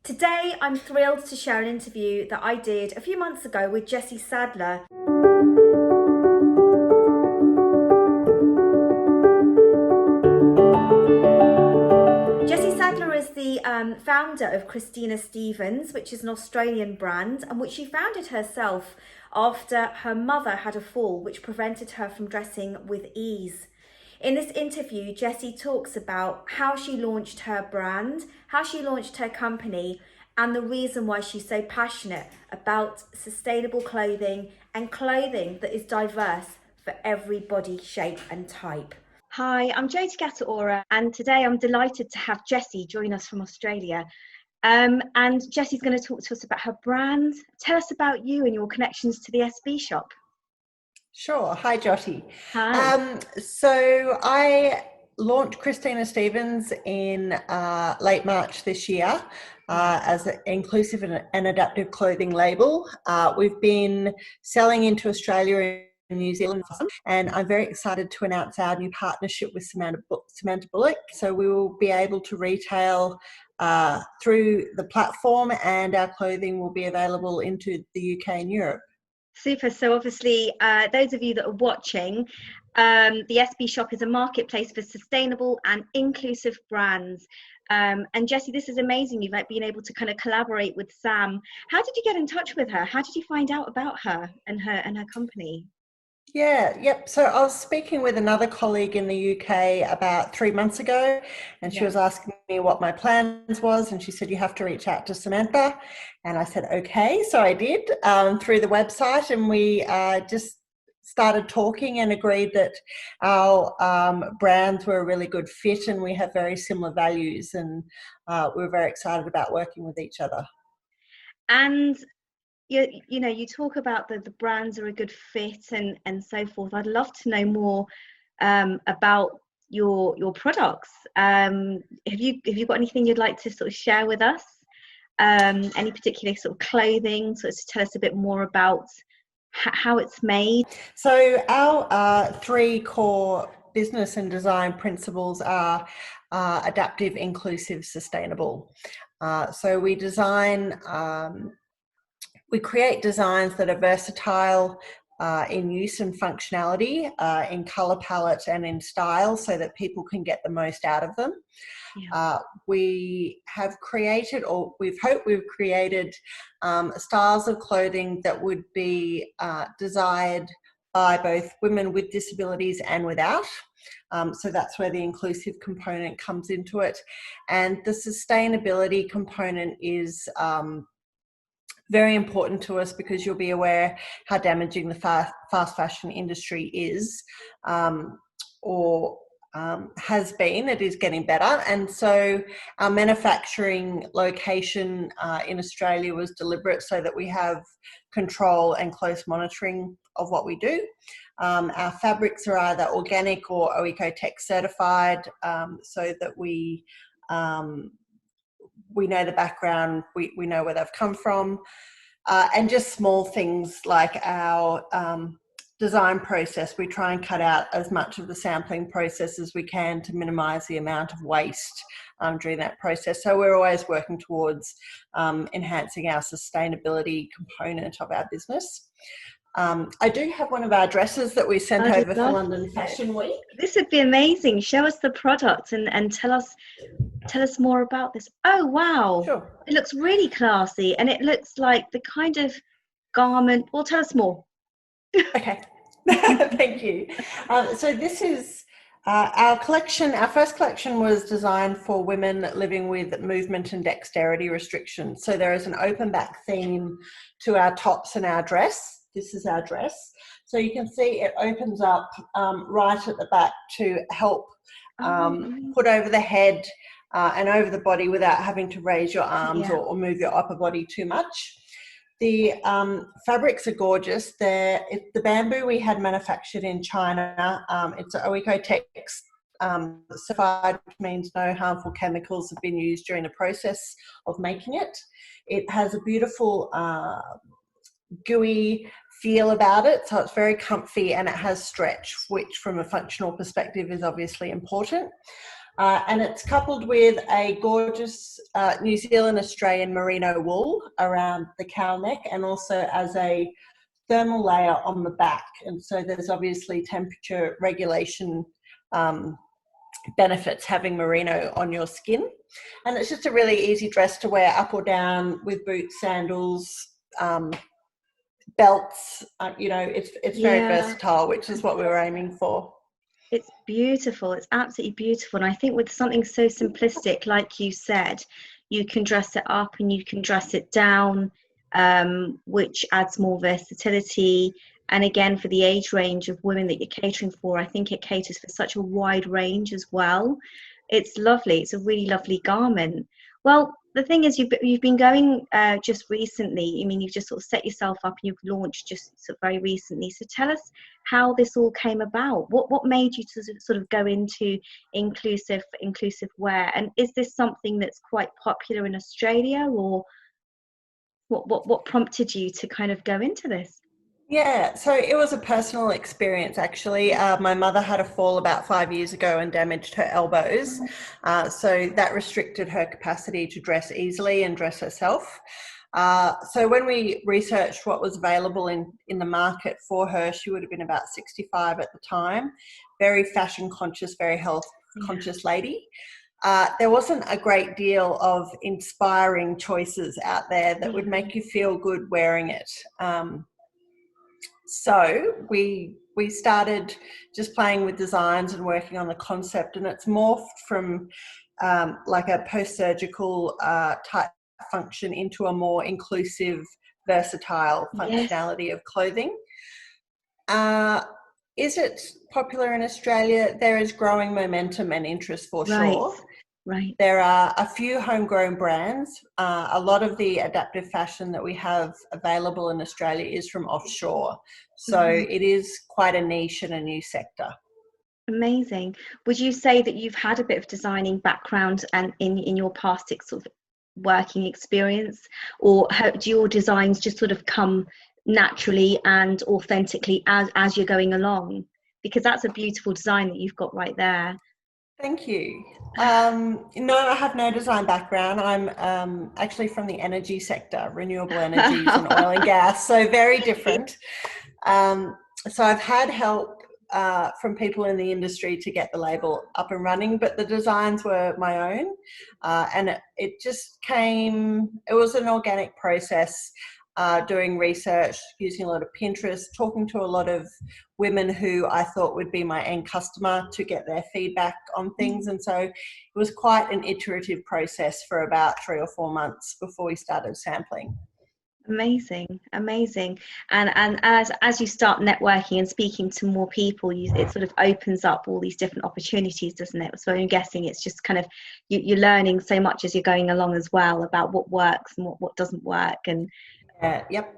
Today, I'm thrilled to share an interview that I did a few months ago with Jessie Sadler. Jessie Sadler is the founder of Christina Stephens, which is an Australian brand, and which she founded herself after her mother had a fall, which prevented her from dressing with ease. In this interview, Jessie talks about how she launched her brand, how she launched her company, and the reason why she's so passionate about sustainable clothing and clothing that is diverse for every body shape and type. Hi, I'm Joti Gata Aura, and today I'm delighted to have Jessie join us from Australia. And Jessie's going to talk to us about her brand. Tell us about you and your connections to the SB shop. Sure. Hi, Joti. Hi. So I launched Christina Stephens in late March this year as an inclusive and adaptive clothing label. We've been selling into Australia and New Zealand, and I'm very excited to announce our new partnership with Samantha Bullock. So we will be able to retail through the platform, and our clothing will be available into the UK and Europe. Super. So obviously, those of you that are watching, the SB shop is a marketplace for sustainable and inclusive brands. And Jessie, this is amazing. You've been able to kind of collaborate with Sam. How did you get in touch with her? How did you find out about her and her company? Yep. So I was speaking with another colleague in the UK about 3 months ago, and she was asking me what my plans was, and she said, you have to reach out to Samantha. And I said, okay. So I did through the website, and we just started talking and agreed that our brands were a really good fit, and we have very similar values, and we were very excited about working with each other. And you talk about the brands are a good fit and so forth. I'd love to know more about your products. Have you got anything you'd like to sort of share with us? Any particular sort of clothing? So to tell us a bit more about how it's made. So our three core business and design principles are adaptive, inclusive, sustainable. So we design. We create designs that are versatile in use and functionality, in colour palette and in style, so that people can get the most out of them. We have created, or we've created styles of clothing that would be desired by both women with disabilities and without. So that's where the inclusive component comes into it. And the sustainability component is very important to us, because you'll be aware how damaging the fast fashion industry is, or has been. It is getting better. And so our manufacturing location in Australia was deliberate, so that we have control and close monitoring of what we do. Our fabrics are either organic or OECO-Tech certified, so that we know the background, we know where they've come from, and just small things like our design process. We try and cut out as much of the sampling process as we can to minimise the amount of waste during that process. So we're always working towards enhancing our sustainability component of our business. I do have one of our dresses that we sent over for London Fashion Week. This would be amazing. Show us the product and tell us more about this. Oh, wow. Sure. It looks really classy, and it looks like the kind of garment. Well, tell us more. Okay. Thank you. So this is our collection. Our first collection was designed for women living with movement and dexterity restrictions. So there is an open back theme to our tops and our dress. This is our dress. So you can see it opens up right at the back to help put over the head and over the body without having to raise your arms or move your upper body too much. The fabrics are gorgeous. The bamboo we had manufactured in China. It's an OECO-Tech certified, which means no harmful chemicals have been used during the process of making it. It has a beautiful gooey feel about it, so it's very comfy, and it has stretch, which from a functional perspective is obviously important. And it's coupled with a gorgeous New Zealand Australian merino wool around the cow neck, and also as a thermal layer on the back. And so there's obviously temperature regulation benefits having merino on your skin. And it's just a really easy dress to wear up or down with boots, sandals, belts. It's very versatile, which is what we were aiming for. It's beautiful. It's absolutely beautiful. And I think with something so simplistic, like you said, you can dress it up and you can dress it down, which adds more versatility. And again, for the age range of women that you're catering for, I think it caters for such a wide range as well. It's lovely. It's a really lovely garment. Well, the thing is, you've been going just recently. I mean, you've just sort of set yourself up and you've launched just sort of very recently. So tell us how this all came about. What made you to sort of go into inclusive wear? And is this something that's quite popular in Australia, or what prompted you to kind of go into this? Yeah, so it was a personal experience actually. My mother had a fall about 5 years ago and damaged her elbows. So that restricted her capacity to dress easily and dress herself. So when we researched what was available in the market for her, she would have been about 65 at the time, very fashion conscious, very health conscious lady. There wasn't a great deal of inspiring choices out there that would make you feel good wearing it. So we started just playing with designs and working on the concept, and it's morphed from like a post-surgical type function into a more inclusive, versatile functionality of clothing. Is it popular in Australia? There is growing momentum and interest for sure. Right. There are a few homegrown brands. A lot of the adaptive fashion that we have available in Australia is from offshore. So it is quite a niche and a new sector. Amazing. Would you say that you've had a bit of designing background and in your past sort of working experience, or do your designs just sort of come naturally and authentically as you're going along? Because that's a beautiful design that you've got right there. Thank you. No, I have no design background. I'm actually from the energy sector, renewable energies and oil and gas, so very different. So I've had help from people in the industry to get the label up and running, but the designs were my own. And it just came, it was an organic process. Doing research, using a lot of Pinterest, talking to a lot of women who I thought would be my end customer to get their feedback on things. And so it was quite an iterative process for about 3 or 4 months before we started sampling. Amazing. And as you start networking and speaking to more people, it sort of opens up all these different opportunities, doesn't it? So I'm guessing it's just kind of you're learning so much as you're going along as well about what works and what doesn't work. And yep.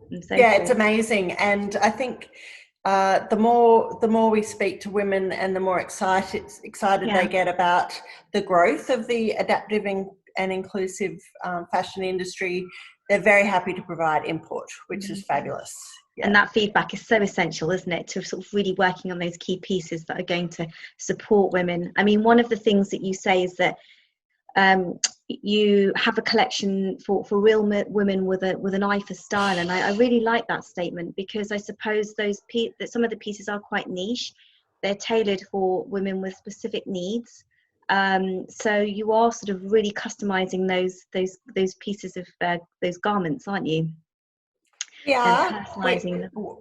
And so it's amazing. And I think the more we speak to women and the more excited they get about the growth of the adaptive and inclusive fashion industry, they're very happy to provide input, which is fabulous. Yeah. And that feedback is so essential, isn't it, to sort of really working on those key pieces that are going to support women. I mean, one of the things that you say is that you have a collection for real women with an eye for style, and I really like that statement, because I suppose that some of the pieces are quite niche. They're tailored for women with specific needs. So you are sort of really customizing those pieces of those garments, aren't you? Yeah, and personalizing them.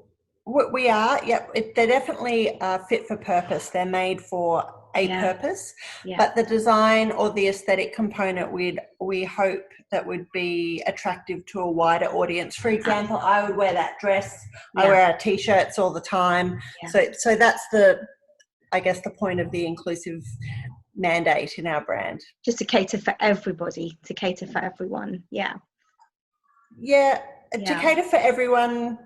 We are. Yep, they're definitely fit for purpose. They're made for a purpose, but the design or the aesthetic component we hope that would be attractive to a wider audience. For example, I would wear that dress. I wear our t-shirts all the time. So that's I guess the point of the inclusive mandate in our brand. Just to cater for everybody, to cater for everyone. To cater for everyone,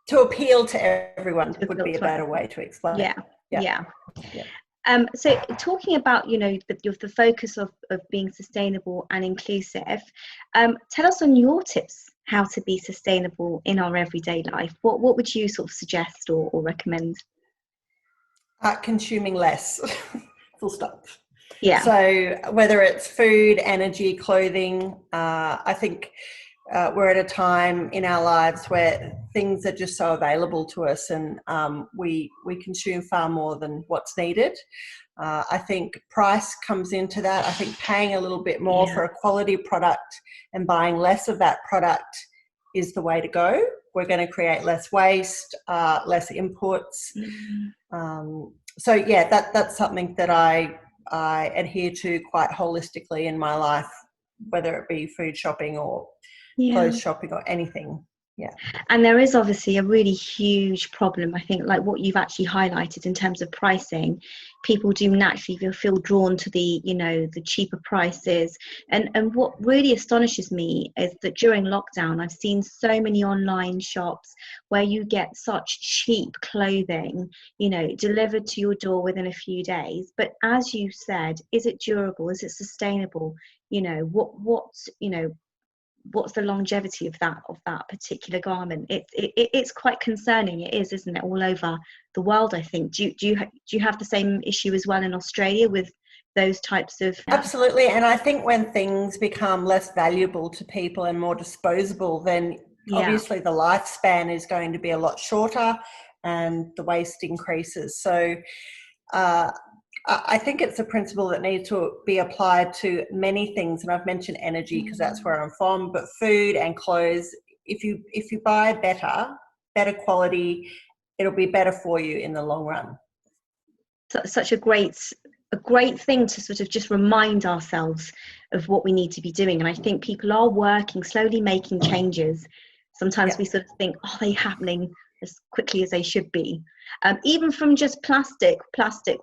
to appeal to everyone would be a better way to explain it. So talking about the focus of being sustainable and inclusive, tell us on your tips how to be sustainable in our everyday life. What would you sort of suggest or recommend? Consuming less. Full stop. Yeah. So whether it's food, energy, clothing, I think we're at a time in our lives where things are just so available to us, and we consume far more than what's needed. I think price comes into that. I think paying a little bit more for a quality product and buying less of that product is the way to go. We're going to create less waste, less inputs. So yeah, that's something that I adhere to quite holistically in my life, whether it be food shopping or clothes shopping or anything. Yeah. And there is obviously a really huge problem, I think, like what you've actually highlighted in terms of pricing. People do naturally feel drawn to the, you know, the cheaper prices. And what really astonishes me is that during lockdown, I've seen so many online shops where you get such cheap clothing, you know, delivered to your door within a few days. But as you said, is it durable? Is it sustainable? You know, what's, you know, what's the longevity of that particular garment? It's quite concerning. It is, isn't it, all over the world, I think. Do you have the same issue as well in Australia with those types of... Absolutely. And I think when things become less valuable to people and more disposable, then obviously the lifespan is going to be a lot shorter and the waste increases. So I think it's a principle that needs to be applied to many things, and I've mentioned energy because that's where I'm from, but food and clothes, if you buy better quality, it'll be better for you in the long run. Such a great thing to sort of just remind ourselves of what we need to be doing. And I think people are working, slowly making changes. Sometimes we sort of think, are they happening as quickly as they should be? Even from just plastic,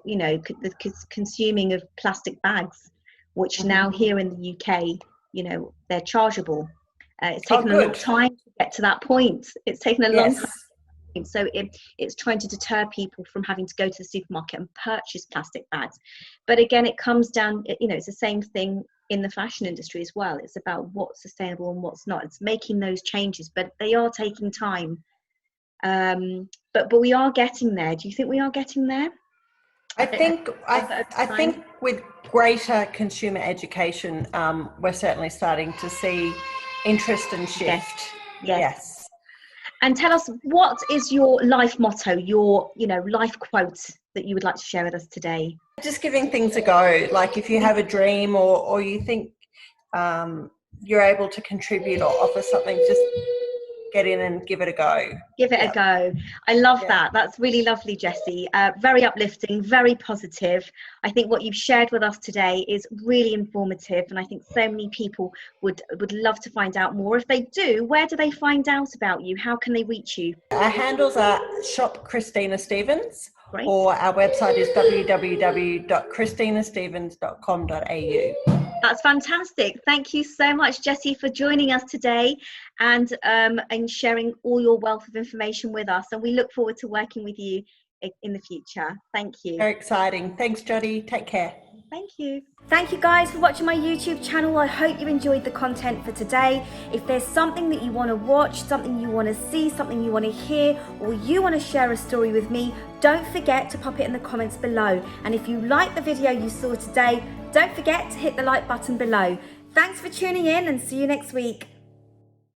you know, the consuming of plastic bags, which now here in the UK, you know, they're chargeable. It's taken a long time to get to that point. It's taken a long time. So it's trying to deter people from having to go to the supermarket and purchase plastic bags. But again, it comes down, you know, it's the same thing in the fashion industry as well. It's about what's sustainable and what's not. It's making those changes, but they are taking time. But we are getting there. Do you think we are getting there? I think with greater consumer education, we're certainly starting to see interest and shift. Yes. And tell us, what is your life motto, your, you know, life quote that you would like to share with us today? Just giving things a go. Like if you have a dream or you think you're able to contribute or offer something, just get in and give it a go. Give it a go. I love that. That's really lovely, Jessie. Very uplifting, very positive. I think what you've shared with us today is really informative, and I think so many people would love to find out more. If they do, where do they find out about you? How can they reach you? Our handles are Shop Christina Stephens, or our website is www.christinastephens.com.au. That's fantastic. Thank you so much, Jessie, for joining us today and sharing all your wealth of information with us. And we look forward to working with you in the future. Thank you. Very exciting. Thanks, Joti. Take care. Thank you. Thank you guys for watching my YouTube channel. I hope you enjoyed the content for today. If there's something that you want to watch, something you want to see, something you want to hear, or you want to share a story with me, don't forget to pop it in the comments below. And if you like the video you saw today, don't forget to hit the like button below. Thanks for tuning in and see you next week.